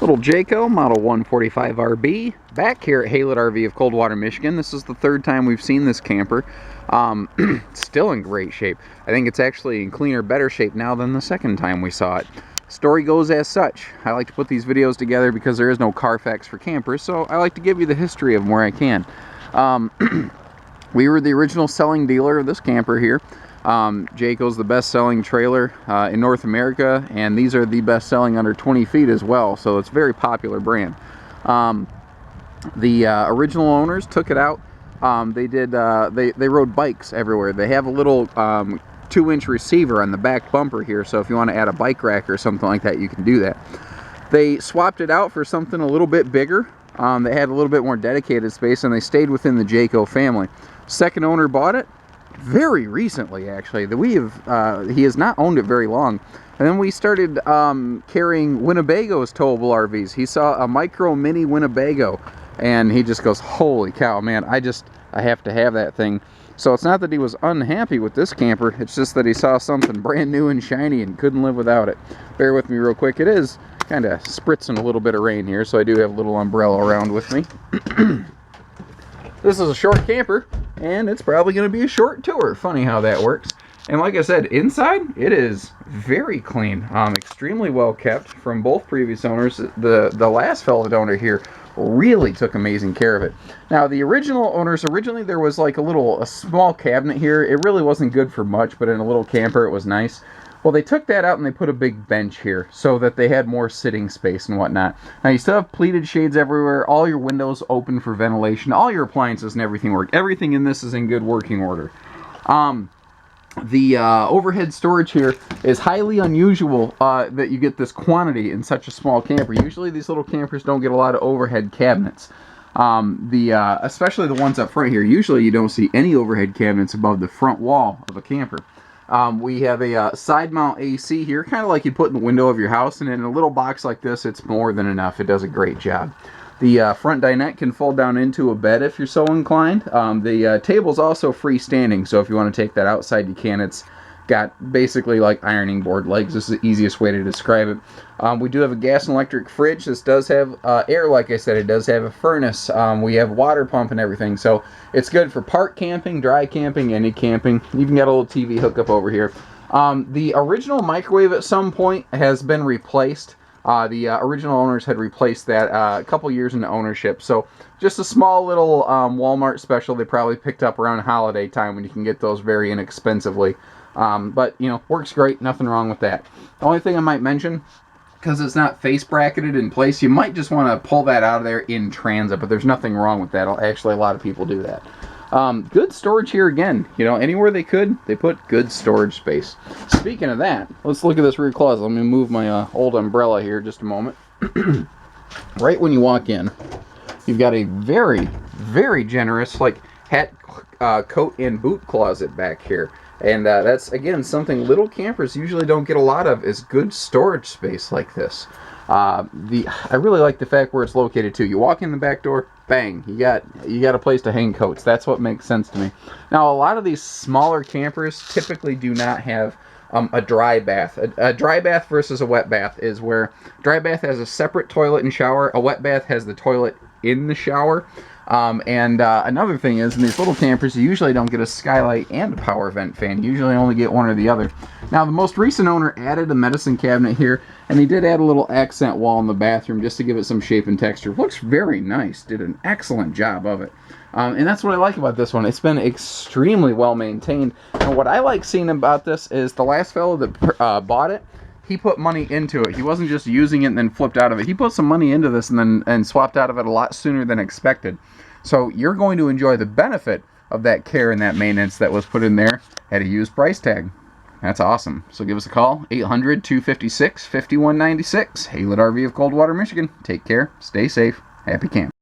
Little Jayco Model 145RB back here at Haylett RV of Coldwater, Michigan. This is the third time we've seen this camper. Still in great shape. I think it's actually in cleaner, better shape now than the second time we saw it. Story goes as such. I like to put these videos together because there is no Carfax for campers, so I like to give you the history of them where I can. We were the original selling dealer of this camper here. Jayco's the best-selling trailer in North America, and these are the best-selling under 20 feet as well, so it's a very popular brand. The original owners took it out. They rode bikes everywhere. They have a little 2-inch receiver on the back bumper here, so if you want to add a bike rack or something like that, you can do that. They swapped it out for something a little bit bigger. They had a little bit more dedicated space, and they stayed within the Jayco family. Second owner bought it very recently, actually. He has not owned it very long. And then we started carrying Winnebago's towable RVs. He saw a micro mini Winnebago, and he just goes, holy cow, man, I have to have that thing. So it's not that he was unhappy with this camper, it's just that he saw something brand new and shiny and couldn't live without it. Bear with me real quick. It is kind of spritzing a little bit of rain here, so I do have a little umbrella around with me. This is a short camper, and it's probably going to be a short tour. Funny how that works. And like I said, inside, it is very clean. Extremely well kept from both previous owners. The last fellow owner here really took amazing care of it. Now, the original owners, originally there was like a small cabinet here. It really wasn't good for much, but in a little camper, it was nice. Well, they took that out and they put a big bench here so that they had more sitting space and whatnot. Now, you still have pleated shades everywhere, all your windows open for ventilation, all your appliances and everything work. Everything in this is in good working order. The overhead storage here is highly unusual that you get this quantity in such a small camper. Usually these little campers don't get a lot of overhead cabinets. Especially the ones up front here. Usually you don't see any overhead cabinets above the front wall of a camper. We have a side mount AC here, kind of like you'd put in the window of your house, and in a little box like this, it's more than enough. It does a great job. The front dinette can fold down into a bed if you're so inclined. The table's also freestanding, so if you want to take that outside, you can. It's got basically like ironing board legs. This is the easiest way to describe it. We do have a gas and electric fridge. This does have air, like I said. It does have a furnace. We have water pump and everything, so it's good for park camping, dry camping, any camping. You even got a little TV hookup over here. The original microwave at some point has been replaced. The original owners had replaced that a couple years into ownership. So just a small little Walmart special they probably picked up around holiday time when you can get those very inexpensively. But, you know, works great. Nothing wrong with that. The only thing I might mention, because it's not face bracketed in place, you might just want to pull that out of there in transit, but there's nothing wrong with that. Actually, a lot of people do that. Good storage here again. You know, anywhere they could, they put good storage space. Speaking of that, let's look at this rear closet. Let me move my old umbrella here just a moment. Right when you walk in, you've got a very, very generous like hat, coat, and boot closet back here. And that's, again, something little campers usually don't get a lot of, is good storage space like this. I really like the fact where it's located too. You walk in the back door, bang, you got a place to hang coats. That's what makes sense to me. Now, a lot of these smaller campers typically do not have a dry bath. A dry bath versus a wet bath is where dry bath has a separate toilet and shower. A wet bath has the toilet in the shower. Another thing is, in these little campers, you usually don't get a skylight and a power vent fan. You usually only get one or the other. Now, the most recent owner added a medicine cabinet here, and he did add a little accent wall in the bathroom just to give it some shape and texture. Looks very nice. Did an excellent job of it. And that's what I like about this one. It's been extremely well maintained. And what I like seeing about this is the last fellow that bought it, he put money into it. He wasn't just using it and then flipped out of it. He put some money into this and swapped out of it a lot sooner than expected. So you're going to enjoy the benefit of that care and that maintenance that was put in there at a used price tag. That's awesome. So give us a call, 800-256-5196. Haylett RV of Coldwater, Michigan. Take care, stay safe, happy camping.